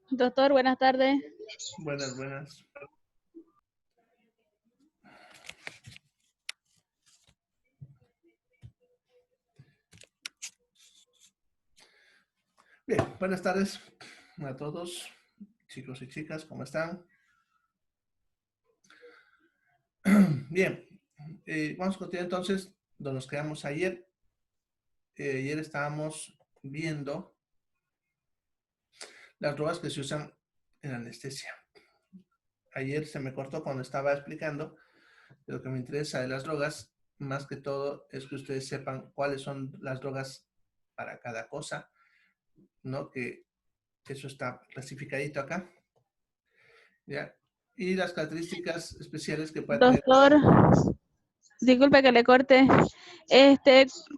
Doctor, buenas tardes. Buenas, buenas. Bien, buenas tardes a todos, chicos y chicas, ¿cómo están? Bien, vamos a continuar entonces donde nos quedamos ayer. Ayer estábamos viendo las drogas que se usan en anestesia. Ayer se me cortó cuando estaba explicando. Lo que me interesa de las drogas, más que todo, es que ustedes sepan cuáles son las drogas para cada cosa, ¿no? Que eso está clasificadito acá, ¿ya? Y las características especiales que puede tener. Doctor, disculpe que le corte.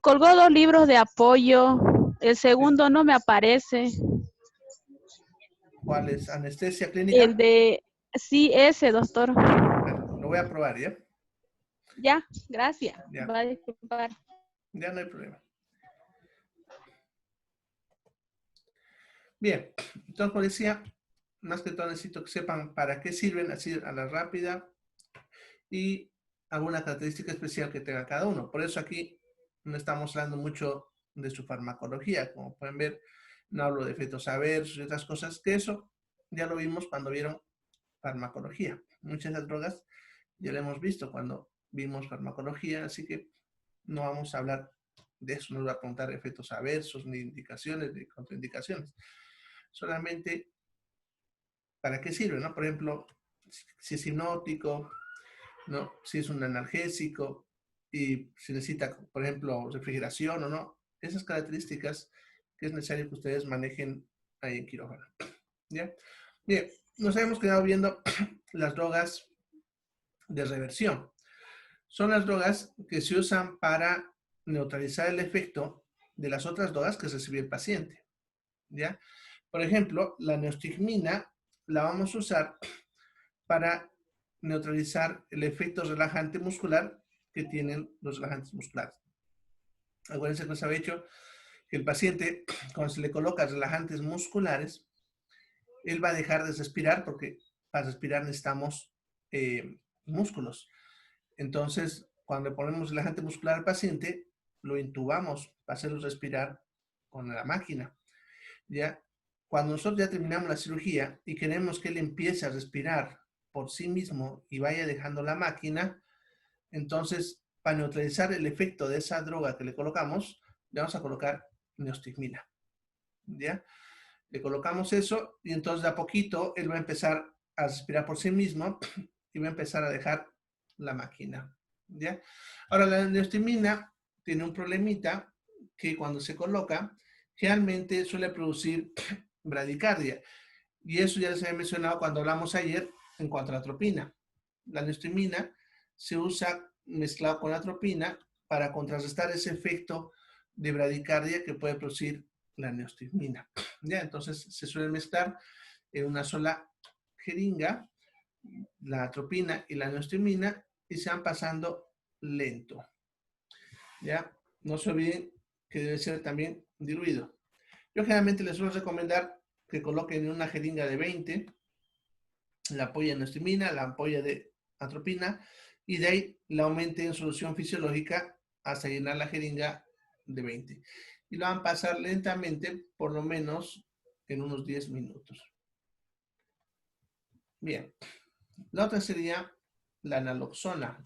Colgó 2 libros de apoyo. El segundo no me aparece. ¿Cuál es? ¿Anestesia clínica? El de... Sí, ese, doctor. Bueno, lo voy a probar, ¿ya? Ya, gracias. Ya. Va a disculpar. Ya no hay problema. Bien, entonces, como decía, más que todo necesito que sepan para qué sirven, así a la rápida, y alguna característica especial que tenga cada uno. Por eso aquí no estamos hablando mucho de su farmacología. Como pueden ver, no hablo de efectos adversos y otras cosas, que eso ya lo vimos cuando vieron farmacología. Muchas de las drogas ya lo hemos visto cuando vimos farmacología, así que no vamos a hablar de eso, no nos va a contar efectos adversos, ni indicaciones, ni contraindicaciones. Solamente para qué sirve, ¿no? Por ejemplo, si es hipnótico, ¿no? Si es un analgésico y si necesita, por ejemplo, refrigeración o no. Esas características que es necesario que ustedes manejen ahí en quirófano. ¿Ya? Bien, nos habíamos quedado viendo las drogas de reversión. Son las drogas que se usan para neutralizar el efecto de las otras drogas que recibió el paciente. ¿Ya? Por ejemplo, la neostigmina la vamos a usar para neutralizar el efecto relajante muscular que tienen los relajantes musculares. Acuérdense que nos había dicho que el paciente, cuando se le coloca relajantes musculares, él va a dejar de respirar porque para respirar necesitamos músculos. Entonces, cuando le ponemos relajante muscular al paciente, lo intubamos para hacerlo respirar con la máquina. ¿Ya? Cuando nosotros ya terminamos la cirugía y queremos que él empiece a respirar por sí mismo y vaya dejando la máquina, entonces, para neutralizar el efecto de esa droga que le colocamos, le vamos a colocar neostigmina. ¿Ya? Le colocamos eso y entonces de a poquito él va a empezar a respirar por sí mismo y va a empezar a dejar la máquina. ¿Ya? Ahora, la neostigmina tiene un problemita que cuando se coloca, realmente suele producir bradicardia. Y eso ya les había mencionado cuando hablamos ayer en cuanto a la atropina. La neostigmina se usa mezclado con la atropina para contrarrestar ese efecto de bradicardia que puede producir la neostigmina. ¿Ya? Entonces se suele mezclar en una sola jeringa la atropina y la neostigmina y se van pasando lento. ¿Ya? No se olviden que debe ser también diluido. Yo generalmente les suelo recomendar que coloquen en una jeringa de 20 la ampolla de neostimina, la ampolla de atropina, y de ahí la aumente en solución fisiológica hasta llenar la jeringa de 20. Y lo van a pasar lentamente, por lo menos en unos 10 minutos. Bien, la otra sería la naloxona.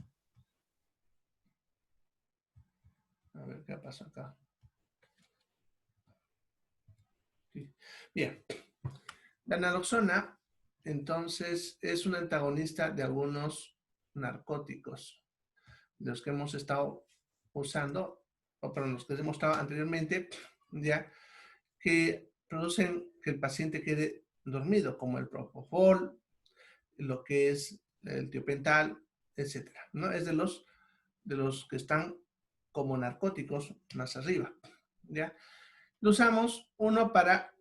A ver qué pasa acá. Sí. Bien, la naloxona, entonces, es un antagonista de algunos narcóticos, de los que hemos estado usando, o para los que hemos estado anteriormente, ya que producen que el paciente quede dormido, como el propofol, lo que es el tiopental, etcétera, ¿no? Es de los que están como narcóticos más arriba, ¿ya? Lo usamos, uno, para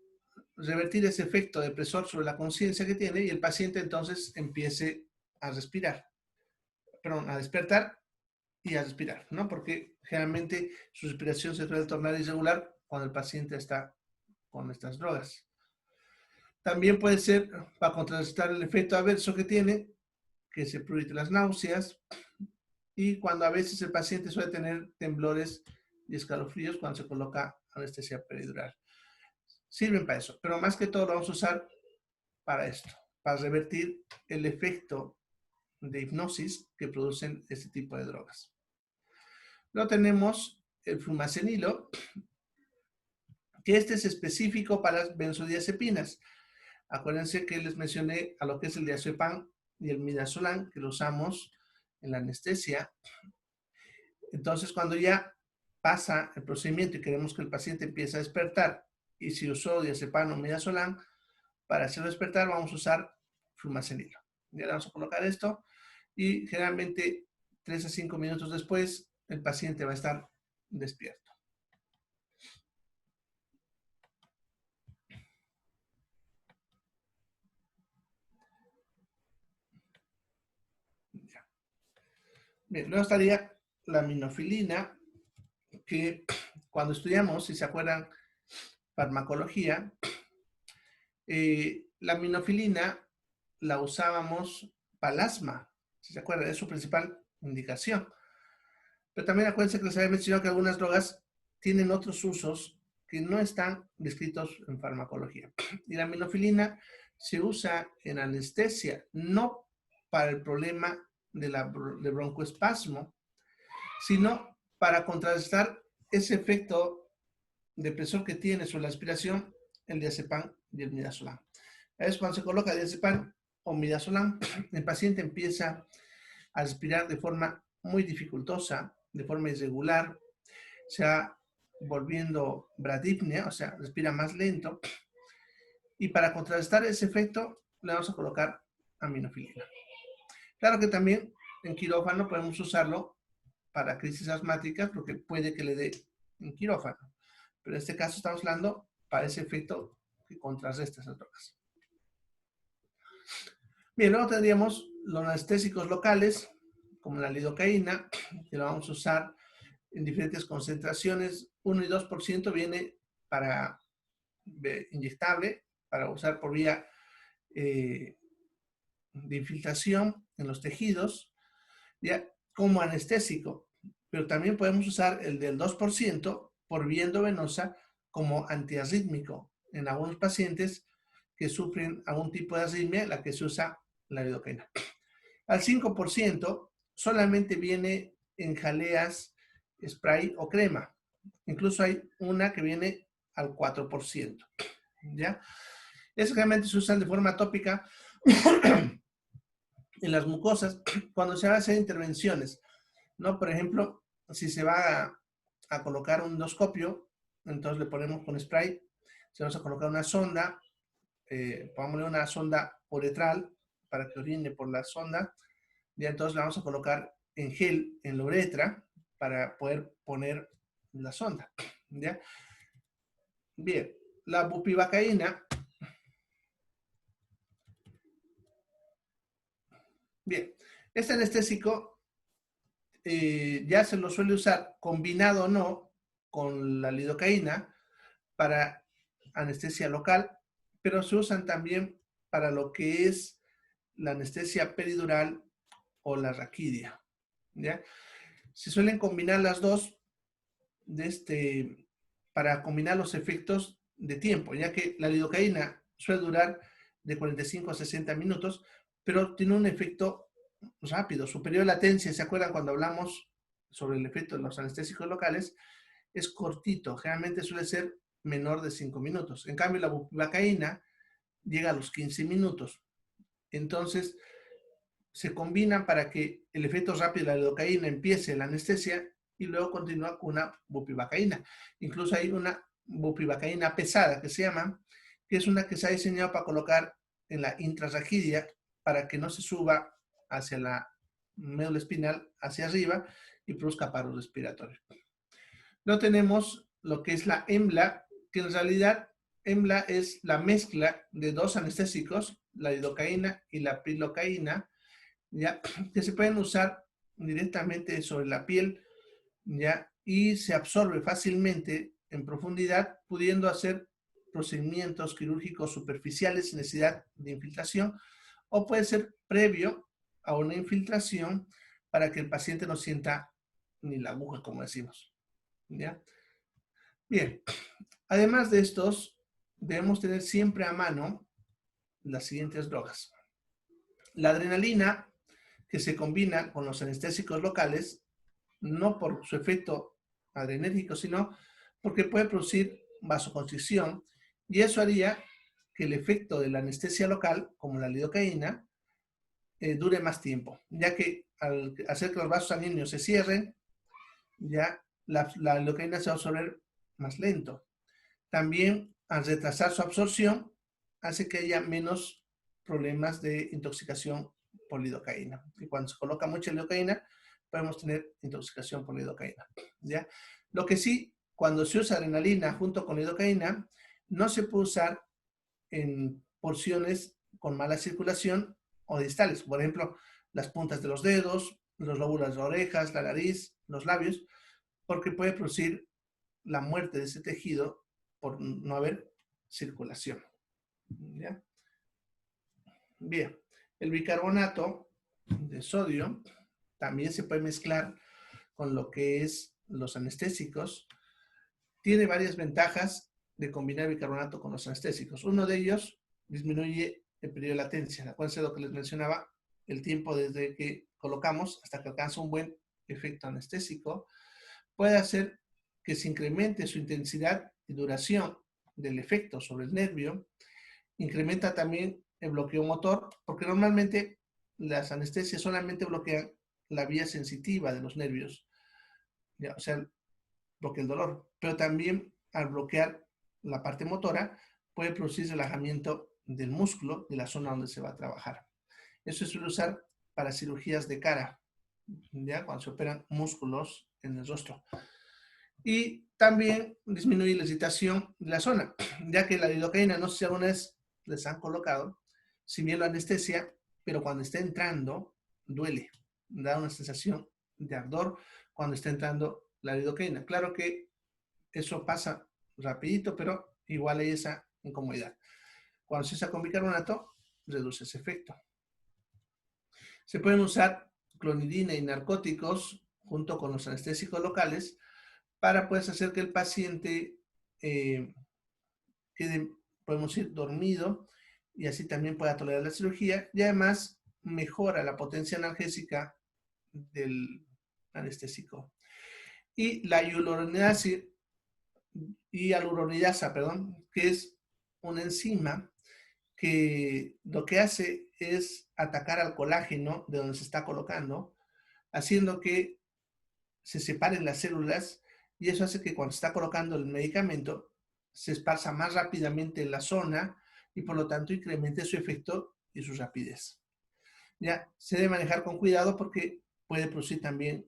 revertir ese efecto depresor sobre la conciencia que tiene y el paciente entonces empiece a respirar, perdón, a despertar y a respirar, ¿no? Porque generalmente su respiración se suele tornar irregular cuando el paciente está con estas drogas. También puede ser para contrarrestar el efecto adverso que tiene, que se produce las náuseas, y cuando a veces el paciente suele tener temblores y escalofríos cuando se coloca anestesia peridural. Sirven para eso, pero más que todo lo vamos a usar para esto, para revertir el efecto de hipnosis que producen este tipo de drogas. Luego tenemos el flumacenilo, que este es específico para las benzodiazepinas. Acuérdense que les mencioné a lo que es el diazepam y el midazolam, que lo usamos en la anestesia. Entonces, cuando ya pasa el procedimiento y queremos que el paciente empiece a despertar, y si usó diazepam o midazolam, para hacerlo despertar vamos a usar flumacenilo. Ya le vamos a colocar esto y generalmente 3 a 5 minutos después el paciente va a estar despierto. Ya. Bien, luego estaría la minofilina, que cuando estudiamos, si se acuerdan, farmacología, la minofilina la usábamos para el asma, si se acuerdan, es su principal indicación. Pero también acuérdense que les había mencionado que algunas drogas tienen otros usos que no están descritos en farmacología. Y la minofilina se usa en anestesia, no para el problema de broncoespasmo, sino para contrarrestar ese efecto depresor que tiene sobre la aspiración el diazepam y el midazolam. Es cuando se coloca diazepam o midazolam, el paciente empieza a respirar de forma muy dificultosa, de forma irregular, se va volviendo bradipnea, o sea, respira más lento, y para contrarrestar ese efecto le vamos a colocar aminofilina. Claro que también en quirófano podemos usarlo para crisis asmáticas, porque puede que le dé en quirófano, pero en este caso estamos hablando para ese efecto que contrarresta esas drogas. Bien, luego tendríamos los anestésicos locales, como la lidocaína, que lo vamos a usar en diferentes concentraciones. 1 y 2% viene para inyectable, para usar por vía de infiltración en los tejidos, ya como anestésico. Pero también podemos usar el del 2% por vía endovenosa como antiarrítmico en algunos pacientes que sufren algún tipo de arritmia, la que se usa la lidocaína. Al 5% solamente viene en jaleas, spray o crema. Incluso hay una que viene al 4%. ¿Ya? Esas realmente se usan de forma tópica en las mucosas cuando se van a hacer intervenciones, ¿no? Por ejemplo, si se va a colocar un endoscopio, entonces le ponemos con spray, se vamos a colocar una sonda, pongámosle una sonda uretral para que orine por la sonda, y entonces le vamos a colocar en gel en la uretra para poder poner la sonda, ¿ya? Bien, la bupivacaína. Bien, este anestésico ya se lo suele usar combinado o no con la lidocaína para anestesia local, pero se usan también para lo que es la anestesia peridural o la raquidia, ¿ya? Se suelen combinar las dos para combinar los efectos de tiempo, ya que la lidocaína suele durar de 45 a 60 minutos, pero tiene un efecto rápido, superior latencia. ¿Se acuerdan cuando hablamos sobre el efecto de los anestésicos locales? Es cortito, generalmente suele ser menor de 5 minutos. En cambio, la bupivacaína llega a los 15 minutos. Entonces, se combinan para que el efecto rápido de la lidocaína empiece la anestesia y luego continúa con una bupivacaína. Incluso hay una bupivacaína pesada que se llama, que es una que se ha diseñado para colocar en la intrarraquidia para que no se suba hacia la médula espinal, hacia arriba y produzca paro respiratorio. Luego tenemos lo que es la EMBLA, que en realidad EMBLA es la mezcla de dos anestésicos, la lidocaína y la prilocaína, ¿ya? Que se pueden usar directamente sobre la piel, ¿ya? Y se absorbe fácilmente en profundidad, pudiendo hacer procedimientos quirúrgicos superficiales sin necesidad de infiltración, o puede ser previo a una infiltración para que el paciente no sienta ni la aguja, como decimos, ¿ya? Bien, además de estos, debemos tener siempre a mano las siguientes drogas. La adrenalina, que se combina con los anestésicos locales, no por su efecto adrenérgico, sino porque puede producir vasoconstricción, y eso haría que el efecto de la anestesia local, como la lidocaína, dure más tiempo, ya que al hacer que los vasos sanguíneos se cierren, ya la lidocaína se va a absorber más lento. También, al retrasar su absorción, hace que haya menos problemas de intoxicación por lidocaína. Y cuando se coloca mucha lidocaína, podemos tener intoxicación por lidocaína, ¿ya? Lo que sí, cuando se usa adrenalina junto con lidocaína, no se puede usar en porciones con mala circulación o distales. Por ejemplo, las puntas de los dedos, los lóbulos de las orejas, la nariz, los labios, porque puede producir la muerte de ese tejido por no haber circulación, ¿ya? Bien, el bicarbonato de sodio también se puede mezclar con lo que es los anestésicos. Tiene varias ventajas de combinar bicarbonato con los anestésicos. Uno de ellos disminuye el periodo de latencia. Acuérdense de lo que les mencionaba, el tiempo desde que colocamos hasta que alcanza un buen efecto anestésico. Puede hacer que se incremente su intensidad y duración del efecto sobre el nervio. Incrementa también el bloqueo motor, porque normalmente las anestesias solamente bloquean la vía sensitiva de los nervios, ¿ya? O sea, bloquea el dolor, pero también al bloquear la parte motora puede producir relajamiento del músculo de la zona donde se va a trabajar. Eso se suele usar para cirugías de cara, ¿ya? Cuando se operan músculos en el rostro. Y también disminuye la excitación de la zona, ya que la lidocaína, no sé si alguna vez les han colocado, si bien la anestesia, pero cuando está entrando, duele, da una sensación de ardor cuando está entrando la lidocaína. Claro que eso pasa rapidito, pero igual hay esa incomodidad. Cuando se usa con bicarbonato, reduce ese efecto. Se pueden usar clonidina y narcóticos junto con los anestésicos locales para pues hacer que el paciente quede, podemos decir, dormido, y así también pueda tolerar la cirugía, y además mejora la potencia analgésica del anestésico. Y la hialuronidasa, que es una enzima que lo que hace es atacar al colágeno de donde se está colocando, haciendo que se separen las células, y eso hace que cuando se está colocando el medicamento se esparza más rápidamente en la zona y por lo tanto incremente su efecto y su rapidez. Ya se debe manejar con cuidado porque puede producir también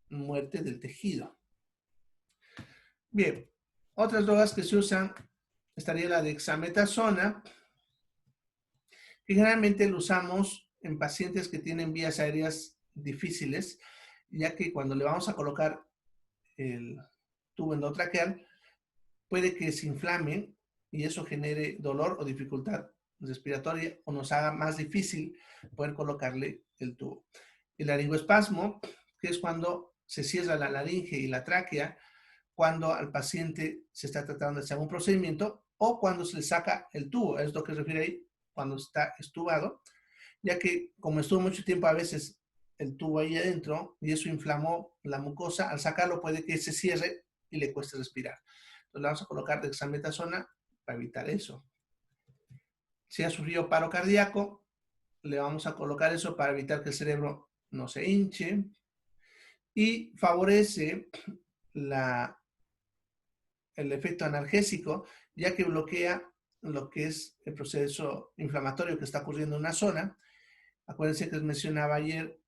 muerte del tejido. Bien, otras drogas que se usan estaría la dexametasona, que generalmente lo usamos en pacientes que tienen vías aéreas difíciles, ya que cuando le vamos a colocar el tubo endotraqueal, puede que se inflame y eso genere dolor o dificultad respiratoria o nos haga más difícil poder colocarle el tubo. El laringoespasmo, que es cuando se cierra la laringe y la tráquea, cuando al paciente se está tratando de hacer un procedimiento o cuando se le saca el tubo, es lo que se refiere ahí, cuando está estubado, ya que como estuvo mucho tiempo a veces el tubo ahí adentro y eso inflamó la mucosa, al sacarlo puede que se cierre y le cueste respirar. Entonces le vamos a colocar dexametasona para evitar eso. Si ha sufrido paro cardíaco, le vamos a colocar eso para evitar que el cerebro no se hinche y favorece el efecto analgésico, ya que bloquea lo que es el proceso inflamatorio que está ocurriendo en una zona. Acuérdense que les mencionaba ayer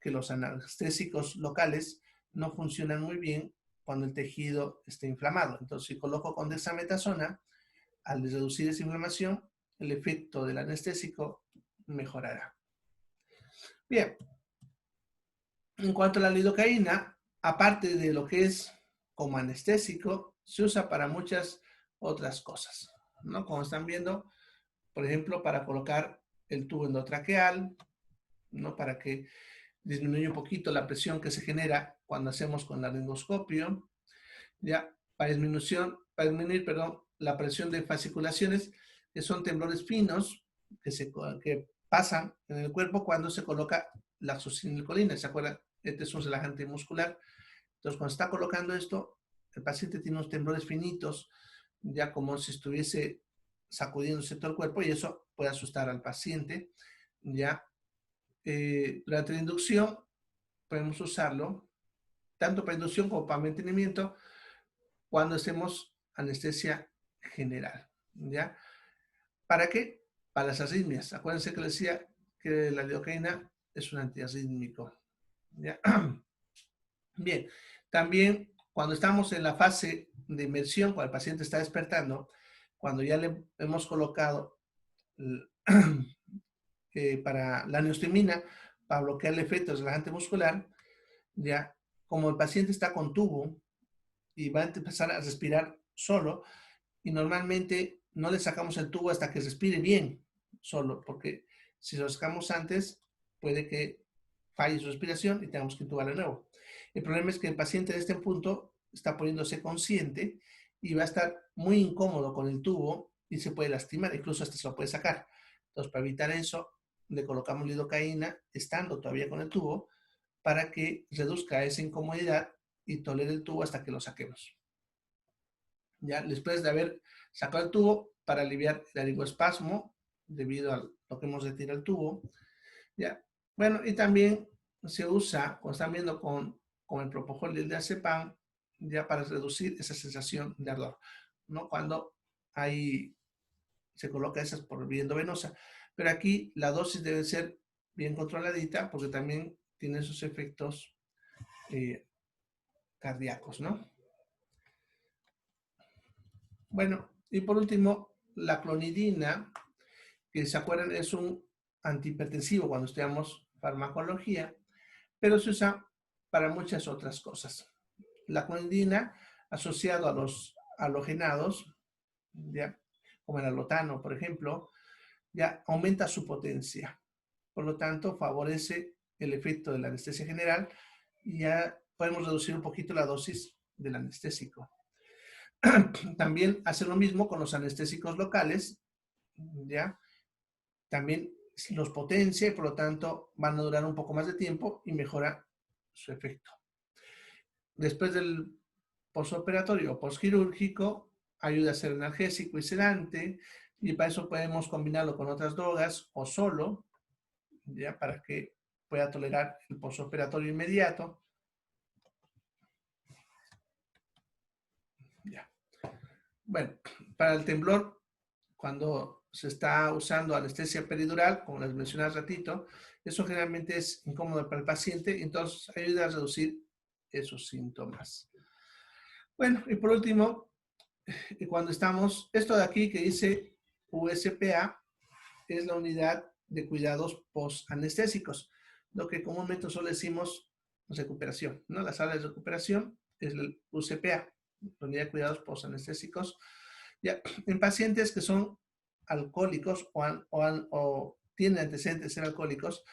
que los anestésicos locales no funcionan muy bien cuando el tejido está inflamado. Entonces, si coloco con dexametasona, al reducir esa inflamación, el efecto del anestésico mejorará. Bien, en cuanto a la lidocaína, aparte de lo que es como anestésico, se usa para muchas otras cosas, ¿no? Como están viendo, por ejemplo, para colocar el tubo endotraqueal, ¿no? Para que disminuya un poquito la presión que se genera cuando hacemos con laringoscopio, ya, para disminuir, perdón, la presión de fasciculaciones, que son temblores finos que pasan en el cuerpo cuando se coloca la succinilcolina. ¿Se acuerdan? Este es un relajante muscular. Entonces, cuando está colocando esto, el paciente tiene unos temblores finitos, ya como si estuviese sacudiéndose todo el cuerpo, y eso puede asustar al paciente. Ya durante la inducción podemos usarlo tanto para inducción como para mantenimiento cuando hacemos anestesia general. ¿Ya? ¿Para qué? Para las arritmias. Acuérdense que les decía que la lidocaína es un antiarrítmico. ¿Ya? Bien, también cuando estamos en la fase de inmersión, cuando el paciente está despertando, cuando ya le hemos colocado para la neostimina, para bloquear el efecto del relajante muscular, ya como el paciente está con tubo y va a empezar a respirar solo, y normalmente no le sacamos el tubo hasta que respire bien solo, porque si lo sacamos antes, puede que falle su respiración y tengamos que intubar de nuevo. El problema es que el paciente en este punto está poniéndose consciente y va a estar muy incómodo con el tubo y se puede lastimar, incluso hasta se lo puede sacar. Entonces, para evitar eso, le colocamos lidocaína estando todavía con el tubo para que reduzca esa incomodidad y tolere el tubo hasta que lo saquemos. Ya después de haber sacado el tubo para aliviar el laringoespasmo debido a lo que hemos retirado el tubo. Ya. Bueno, y también se usa, como están viendo, con el propofol y el diazepam, ya para reducir esa sensación de ardor, ¿no? Cuando se coloca esas por vía endovenosa. Pero aquí la dosis debe ser bien controladita porque también tiene sus efectos cardíacos, ¿no? Bueno, y por último, la clonidina, que se acuerdan es un antihipertensivo cuando estudiamos farmacología, pero se usa para muchas otras cosas. La clonidina, asociado a los halogenados, ya, como el alotano, por ejemplo, ya aumenta su potencia. Por lo tanto, favorece el efecto de la anestesia general y ya podemos reducir un poquito la dosis del anestésico. También hace lo mismo con los anestésicos locales, ¿ya? También los potencia y por lo tanto van a durar un poco más de tiempo y mejora su efecto. Después del postoperatorio o postquirúrgico, ayuda a ser analgésico y sedante, y para eso podemos combinarlo con otras drogas o solo, ya para que pueda tolerar el postoperatorio inmediato. Ya. Bueno, para el temblor, cuando se está usando anestesia peridural, como les mencioné hace ratito, eso generalmente es incómodo para el paciente, entonces ayuda a reducir esos síntomas. Bueno, y por último, cuando estamos, esto de aquí que dice USPA, es la unidad de cuidados post-anestésicos, lo que comúnmente solo decimos recuperación, ¿no? La sala de recuperación es el UCPA, la unidad de cuidados post-anestésicos. Ya, en pacientes que son alcohólicos o tienen antecedentes de ser alcohólicos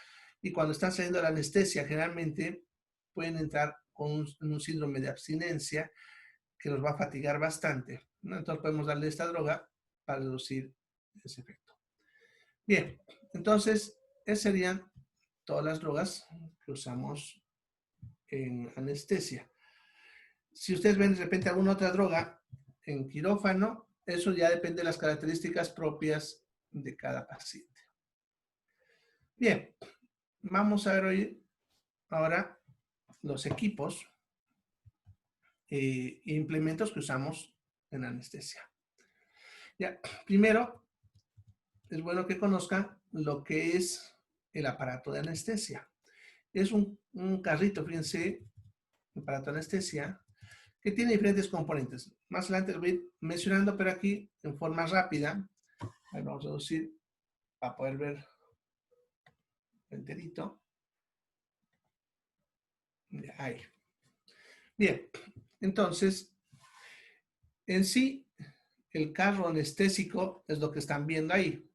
y cuando están saliendo de la anestesia generalmente pueden entrar con un síndrome de abstinencia que los va a fatigar bastante, ¿no? Entonces podemos darle esta droga para reducir ese efecto. Bien, entonces esas serían todas las drogas que usamos en anestesia. Si ustedes ven de repente alguna otra droga en quirófano, eso ya depende de las características propias de cada paciente. Bien, vamos a ver hoy ahora los equipos e implementos que usamos en anestesia. Ya, primero, es bueno que conozcan lo que es el aparato de anestesia. Es un carrito, fíjense, aparato de anestesia, que tiene diferentes componentes. Más adelante lo voy a ir mencionando, pero aquí en forma rápida, ahí vamos a reducir para poder ver enterito. Ahí. Bien, entonces, en sí, el carro anestésico es lo que están viendo ahí.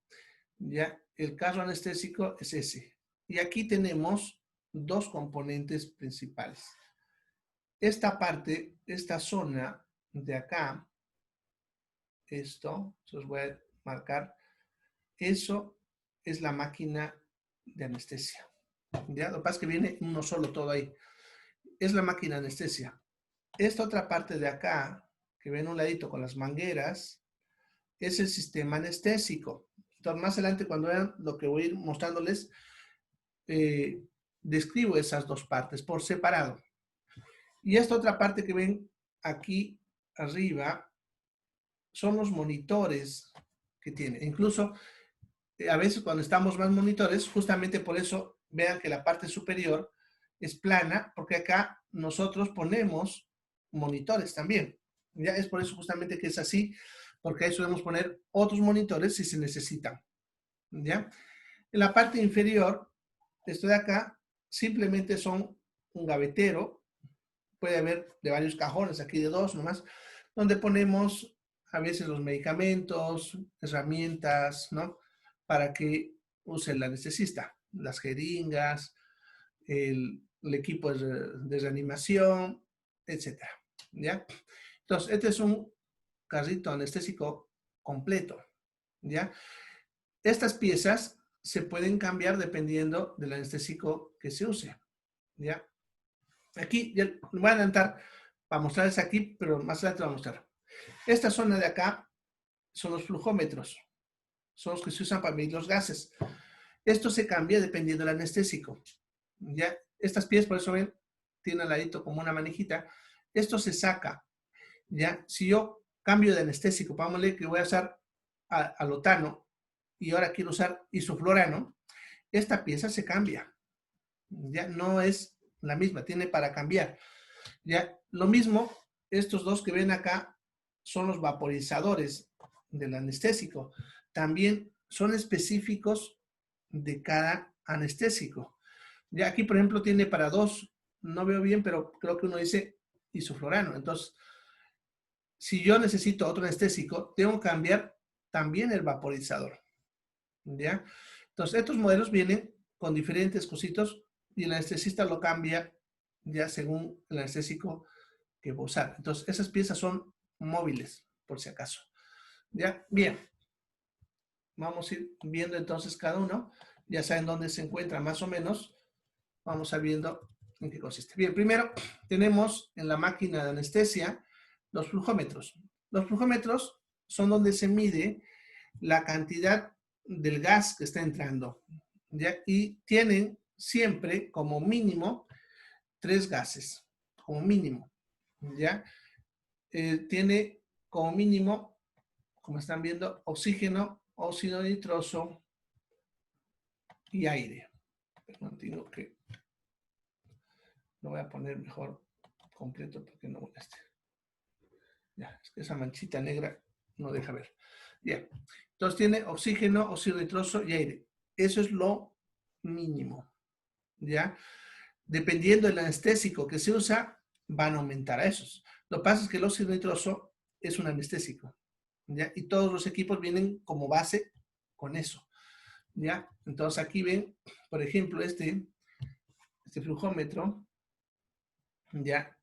Ya, el carro anestésico es ese. Y aquí tenemos dos componentes principales. Esta parte, esta zona de acá, esto, os voy a marcar, eso es la máquina de anestesia. ¿Ya? Lo que pasa es que viene uno solo todo ahí. Es la máquina de anestesia. Esta otra parte de acá, que ven un ladito con las mangueras, es el sistema anestésico. Entonces, más adelante, cuando vean lo que voy a ir mostrándoles, describo esas dos partes por separado. Y esta otra parte que ven aquí arriba son los monitores que tiene. Incluso, a veces cuando estamos más monitores, justamente por eso, vean que la parte superior es plana, porque acá nosotros ponemos monitores también. Ya es por eso justamente que es así, porque ahí podemos poner otros monitores si se necesitan. ¿Ya? En la parte inferior, esto de acá, simplemente son un gavetero, puede haber de varios cajones, aquí de dos nomás, donde ponemos a veces los medicamentos, herramientas, ¿no? Para que use el anestesista, las jeringas, el equipo de reanimación, etcétera, ¿ya? Entonces, este es un carrito anestésico completo, ¿ya? Estas piezas se pueden cambiar dependiendo del anestésico que se use, ¿ya? Aquí, ya lo voy a adelantar para mostrarles aquí, pero más adelante lo voy a mostrar. Esta zona de acá son los flujómetros, son los que se usan para medir los gases. Esto se cambia dependiendo del anestésico, ¿ya? Estas piezas, por eso ven, tienen al ladito como una manijita. Esto se saca, ¿ya? Si yo cambio de anestésico, vámonos que voy a usar alotano y ahora quiero usar isoflorano, esta pieza se cambia. Ya no es la misma, tiene para cambiar. Ya, lo mismo, estos dos que ven acá son los vaporizadores del anestésico. También son específicos de cada anestésico. Ya aquí, por ejemplo, tiene para dos, no veo bien, pero creo que uno dice isoflorano. Entonces, si yo necesito otro anestésico, tengo que cambiar también el vaporizador. ¿Ya? Entonces, estos modelos vienen con diferentes cositos y el anestesista lo cambia ya según el anestésico que va a usar. Entonces, esas piezas son móviles, por si acaso. ¿Ya? Bien. Vamos a ir viendo entonces cada uno. Ya saben dónde se encuentra más o menos. Vamos a ir viendo en qué consiste. Bien, primero tenemos en la máquina de anestesia los flujómetros. Los flujómetros son donde se mide la cantidad del gas que está entrando, ¿ya? Y tienen siempre como mínimo 3 gases, como mínimo, ¿ya? Tiene como mínimo, como están viendo, oxígeno, óxido nitroso y aire. Digo que lo voy a poner mejor completo porque no moleste. Ya, es que esa manchita negra no deja ver. Bien, entonces tiene oxígeno, óxido nitroso y aire. Eso es lo mínimo, ¿ya? Dependiendo del anestésico que se usa, van a aumentar a esos. Lo que pasa es que el óxido nitroso es un anestésico, ¿ya? Y todos los equipos vienen como base con eso, ¿ya? Entonces aquí ven, por ejemplo, este flujómetro, ¿ya?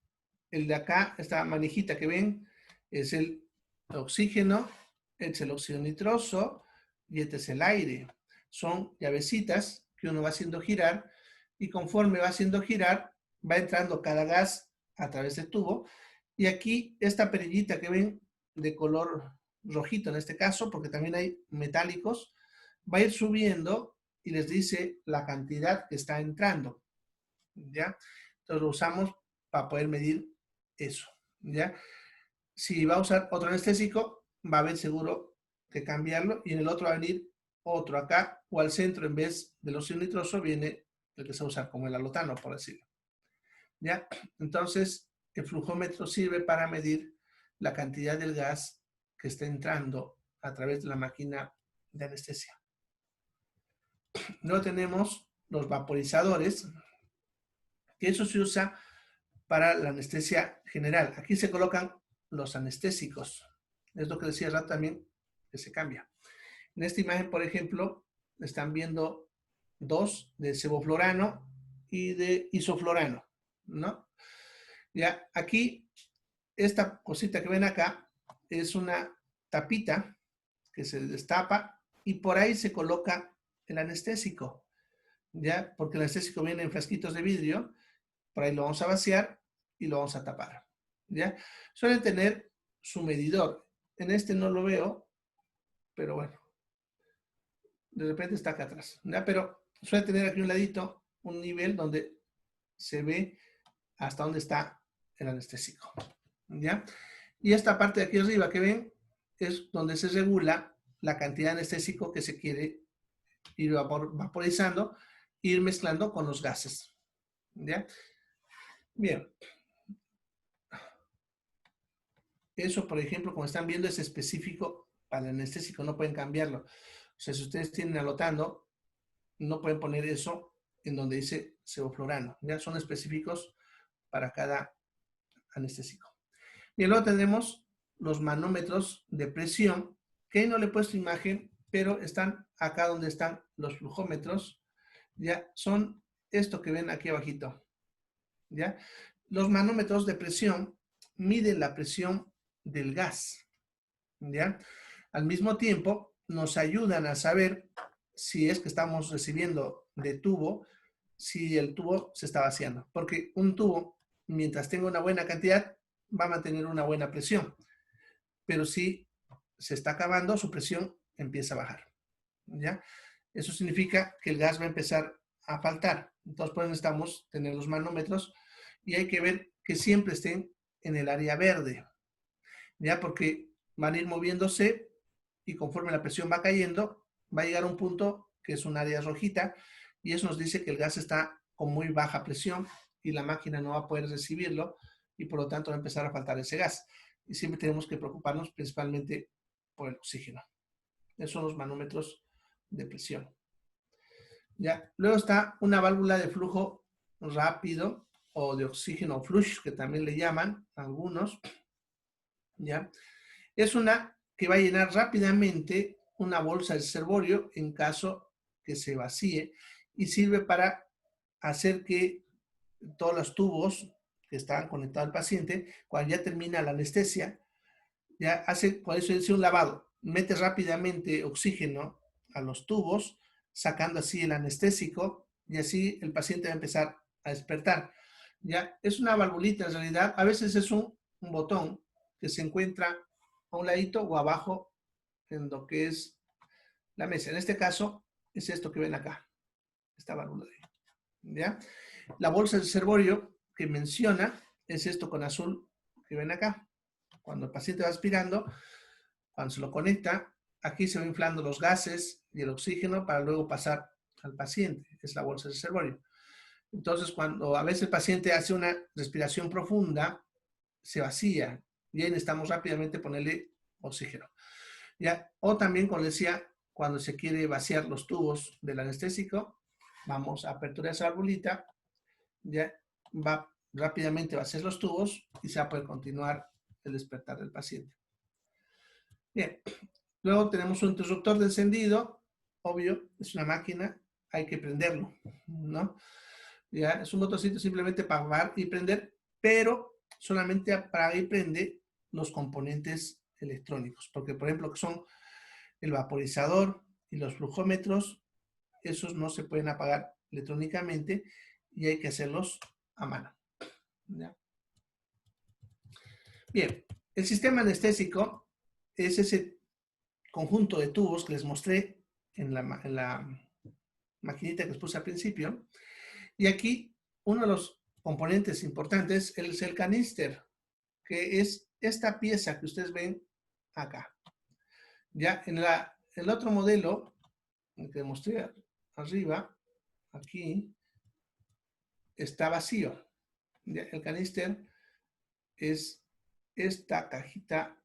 El de acá, esta manijita que ven, es el oxígeno, este es el óxido nitroso y este es el aire. Son llavecitas que uno va haciendo girar y conforme va haciendo girar, va entrando cada gas a través del tubo. Y aquí esta perillita que ven de color rojito en este caso, porque también hay metálicos, va a ir subiendo y les dice la cantidad que está entrando, ¿ya? Entonces lo usamos para poder medir eso, ¿ya? Si va a usar otro anestésico, va a haber seguro que cambiarlo y en el otro va a venir otro acá o al centro en vez del óxido nitroso viene el que se va a usar como el halotano, por decirlo, ¿ya? Entonces, el flujómetro sirve para medir la cantidad del gas que está entrando a través de la máquina de anestesia. Luego tenemos los vaporizadores, que eso se usa para la anestesia general. Aquí se colocan los anestésicos. Es lo que decía Rato también, que se cambia. En esta imagen, por ejemplo, están viendo dos de sevoflurano y de isoflurano, ¿no? Ya, aquí, esta cosita que ven acá es una tapita que se destapa y por ahí se coloca el anestésico, ¿ya? Porque el anestésico viene en frasquitos de vidrio, por ahí lo vamos a vaciar y lo vamos a tapar, ¿ya? Suelen tener su medidor. En este no lo veo, pero bueno, de repente está acá atrás, ¿ya? Pero suele tener aquí un ladito, un nivel donde se ve hasta dónde está el anestésico, ¿ya? Y esta parte de aquí arriba que ven es donde se regula la cantidad de anestésico que se quiere ir vaporizando, ir mezclando con los gases, ¿ya? Bien. Eso, por ejemplo, como están viendo, es específico para el anestésico, no pueden cambiarlo. O sea, si ustedes tienen anotando, no pueden poner eso en donde dice sevoflurano. Ya son específicos para cada anestésico. Y luego tenemos los manómetros de presión, que ahí no le he puesto imagen, pero están acá donde están los flujómetros. Ya son esto que ven aquí abajito. ¿Ya? Los manómetros de presión miden la presión del gas, ¿ya? Al mismo tiempo, nos ayudan a saber si es que estamos recibiendo de tubo, si el tubo se está vaciando. Porque un tubo, mientras tenga una buena cantidad, va a mantener una buena presión. Pero si se está acabando, su presión empieza a bajar, ¿ya? Eso significa que el gas va a empezar a faltar. Entonces, pues necesitamos tener los manómetros y hay que ver que siempre estén en el área verde, ¿ya? Porque van a ir moviéndose y conforme la presión va cayendo, va a llegar a un punto que es un área rojita y eso nos dice que el gas está con muy baja presión y la máquina no va a poder recibirlo y por lo tanto va a empezar a faltar ese gas. Y siempre tenemos que preocuparnos principalmente por el oxígeno. Esos son los manómetros de presión. ¿Ya? Luego está una válvula de flujo rápido o de oxígeno flush, que también le llaman algunos. ¿Ya? Es una que va a llenar rápidamente una bolsa de reservorio en caso que se vacíe y sirve para hacer que todos los tubos que están conectados al paciente, cuando ya termina la anestesia, ya hace, por eso dice un lavado, mete rápidamente oxígeno a los tubos, sacando así el anestésico y así el paciente va a empezar a despertar. Ya es una valvulita en realidad, a veces es un botón que se encuentra a un ladito o abajo en lo que es la mesa. En este caso es esto que ven acá, esta válvula. ¿Ya? La bolsa de reservorio que menciona es esto con azul que ven acá. Cuando el paciente va aspirando, cuando se lo conecta, aquí se va inflando los gases y el oxígeno para luego pasar al paciente. Es la bolsa de reservorio. Entonces, cuando a veces el paciente hace una respiración profunda, se vacía y ahí necesitamos rápidamente ponerle oxígeno. ¿Ya? O también, como decía, cuando se quiere vaciar los tubos del anestésico, vamos a aperturar esa valvulita, ya va rápidamente a vaciar los tubos y se va a poder continuar el despertar del paciente. Bien, luego tenemos un interruptor de encendido, obvio, es una máquina, hay que prenderlo, ¿no? Ya, es un botoncito simplemente para apagar y prender, pero solamente apaga y prende los componentes electrónicos, porque por ejemplo que son el vaporizador y los flujómetros, esos no se pueden apagar electrónicamente y hay que hacerlos a mano. ¿Ya? Bien, el sistema anestésico es ese conjunto de tubos que les mostré en la maquinita que les puse al principio. Y aquí uno de los componentes importantes es el caníster, que es esta pieza que ustedes ven acá. Ya en el otro modelo, el que mostré arriba, aquí, está vacío. ¿Ya? El caníster es esta cajita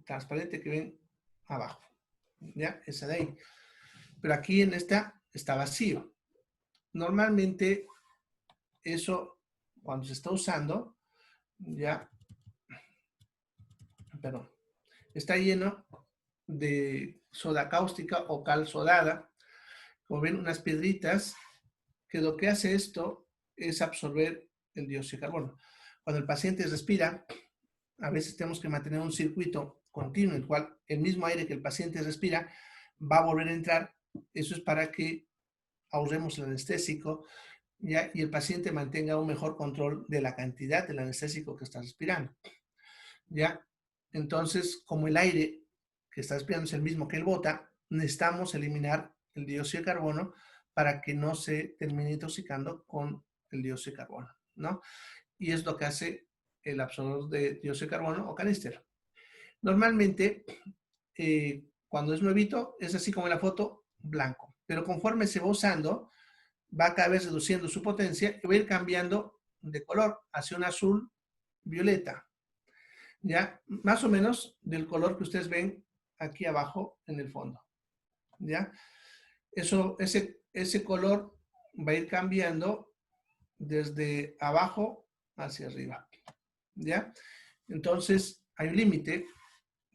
transparente que ven abajo. ¿Ya? Esa de ahí. Pero aquí en esta está vacío. Normalmente eso, cuando se está usando, ya, perdón, está lleno de soda cáustica o cal sodada. Como ven, unas piedritas que lo que hace esto es absorber el dióxido de carbono. Cuando el paciente respira, a veces tenemos que mantener un circuito continuo, en el cual el mismo aire que el paciente respira va a volver a entrar. Eso es para que ahorremos el anestésico, ¿ya? Y el paciente mantenga un mejor control de la cantidad del anestésico que está respirando. ¿Ya? Entonces, como el aire que está respirando es el mismo que el bota, necesitamos eliminar el dióxido de carbono para que no se termine intoxicando con el dióxido de carbono, ¿no? Y es lo que hace el absorbedor de dióxido de carbono o caníster. Normalmente, cuando es nuevito, es así como en la foto, blanco. Pero conforme se va usando, va cada vez reduciendo su potencia y va a ir cambiando de color hacia un azul violeta. ¿Ya? Más o menos del color que ustedes ven aquí abajo en el fondo. ¿Ya? Ese color va a ir cambiando desde abajo hacia arriba. ¿Ya? Entonces, hay un límite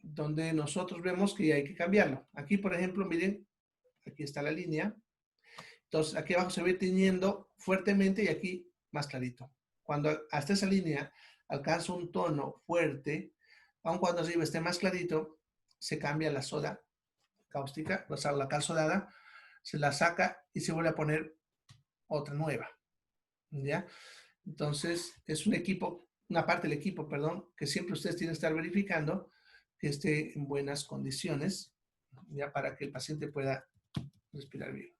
donde nosotros vemos que hay que cambiarlo. Aquí, por ejemplo, miren, aquí está la línea. Entonces, aquí abajo se va tiñendo fuertemente y aquí más clarito. Cuando hasta esa línea alcanza un tono fuerte, aun cuando arriba esté más clarito, se cambia la soda cáustica, o sea, la cal sodada, se la saca y se vuelve a poner otra nueva. ¿Ya? Entonces, es un equipo, una parte del equipo, perdón, que siempre ustedes tienen que estar verificando que esté en buenas condiciones, ya para que el paciente pueda respirar bien.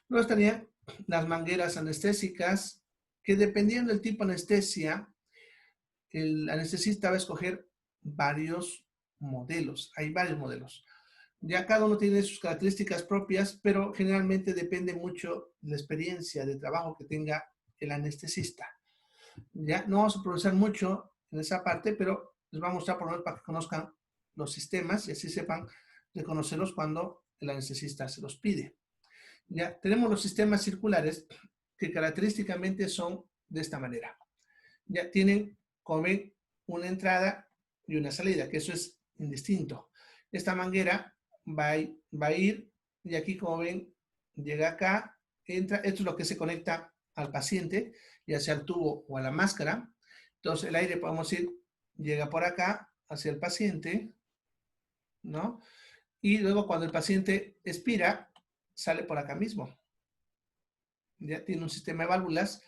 Luego estarían las mangueras anestésicas, que dependiendo del tipo de anestesia, el anestesista va a escoger varios modelos. Hay varios modelos. Ya cada uno tiene sus características propias, pero generalmente depende mucho de la experiencia de trabajo que tenga el anestesista. Ya no vamos a profundizar mucho en esa parte, pero les voy a mostrar por lo menos para que conozcan los sistemas y así sepan reconocerlos cuando el anestesista se los pide. Ya tenemos los sistemas circulares que característicamente son de esta manera. Ya tienen, como ven, una entrada y una salida, que eso es indistinto. Esta manguera va a ir y aquí, como ven, llega acá, entra. Esto es lo que se conecta al paciente, ya sea al tubo o a la máscara. Entonces el aire, podemos ir, llega por acá hacia el paciente, ¿no? Y luego cuando el paciente expira, sale por acá mismo. Ya tiene un sistema de válvulas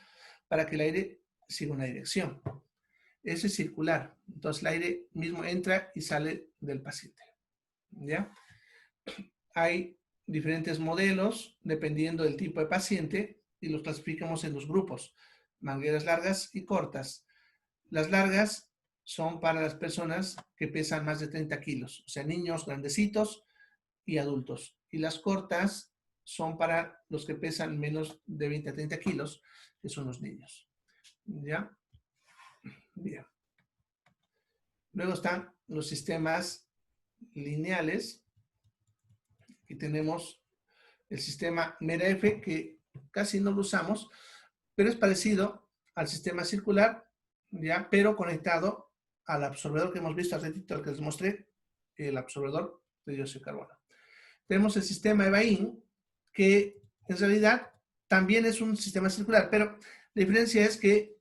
para que el aire siga una dirección. Ese es circular. Entonces el aire mismo entra y sale del paciente. ¿Ya? Hay diferentes modelos dependiendo del tipo de paciente y los clasificamos en dos grupos, mangueras largas y cortas. Las largas son para las personas que pesan más de 30 kilos, o sea, niños grandecitos y adultos. Y las cortas son para los que pesan menos de 20 a 30 kilos, que son los niños. ¿Ya? Bien. Luego están los sistemas lineales. Aquí tenemos el sistema MERA-F, que casi no lo usamos, pero es parecido al sistema circular, ¿ya? Pero conectado al absorbedor que hemos visto hace ratito, al que les mostré, el absorbedor de dióxido de carbono. Tenemos el sistema Evain, que en realidad también es un sistema circular, pero la diferencia es que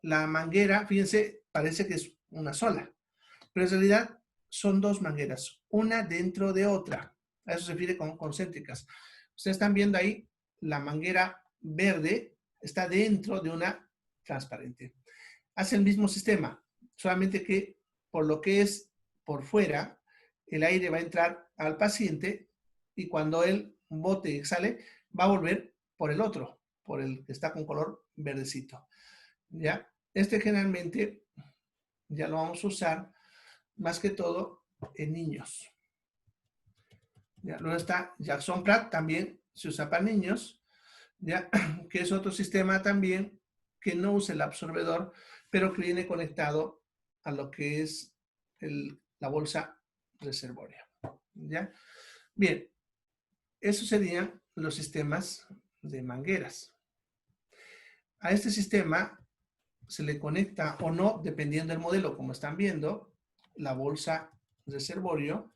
la manguera, fíjense, parece que es una sola, pero en realidad son dos mangueras, una dentro de otra. A eso se refiere con concéntricas. Ustedes están viendo ahí, la manguera verde está dentro de una transparente. Hace el mismo sistema, solamente que por lo que es por fuera, el aire va a entrar al paciente y cuando él bote y exhale, va a volver por el otro, por el que está con color verdecito. ¿Ya? Este generalmente ya lo vamos a usar más que todo en niños. ¿Ya? Luego está Jackson Pratt, también se usa para niños, ¿ya? Que es otro sistema también que no usa el absorbedor, pero que viene conectado a lo que es la bolsa reservoria. ¿Ya? Bien, esos serían los sistemas de mangueras. A este sistema se le conecta o no, dependiendo del modelo, como están viendo, la bolsa reservorio,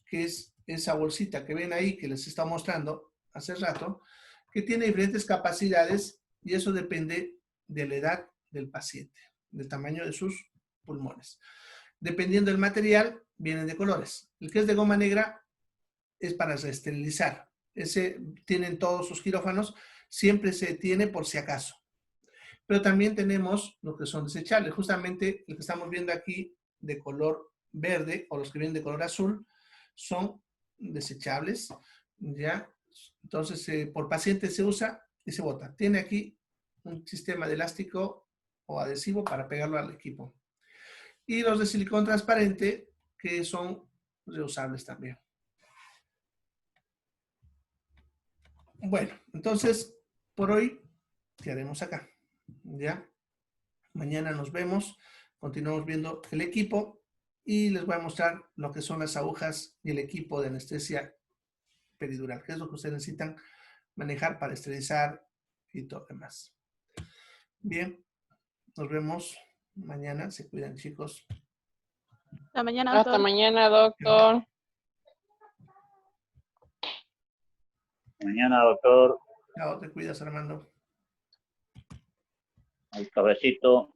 que es esa bolsita que ven ahí, que les está mostrando hace rato, que tiene diferentes capacidades y eso depende de la edad del paciente, del tamaño de sus pulmones. Dependiendo del material, vienen de colores. El que es de goma negra es para reesterilizar. Ese tienen todos sus quirófanos, siempre se tiene por si acaso. Pero también tenemos lo que son desechables. Justamente el que estamos viendo aquí de color verde o los que vienen de color azul son desechables, ¿ya? Entonces, por paciente se usa y se bota. Tiene aquí un sistema de elástico o adhesivo para pegarlo al equipo. Y los de silicón transparente, que son reusables también. Bueno, entonces, por hoy, ¿qué haremos acá? ¿Ya? Mañana nos vemos, continuamos viendo el equipo y les voy a mostrar lo que son las agujas y el equipo de anestesia peridural, que es lo que ustedes necesitan manejar para esterilizar y todo demás. Bien, nos vemos mañana. Se cuidan, chicos. Hasta mañana, Hasta doctor. mañana, doctor. Mañana, doctor, Chao, te cuidas, Armando. al cabecito.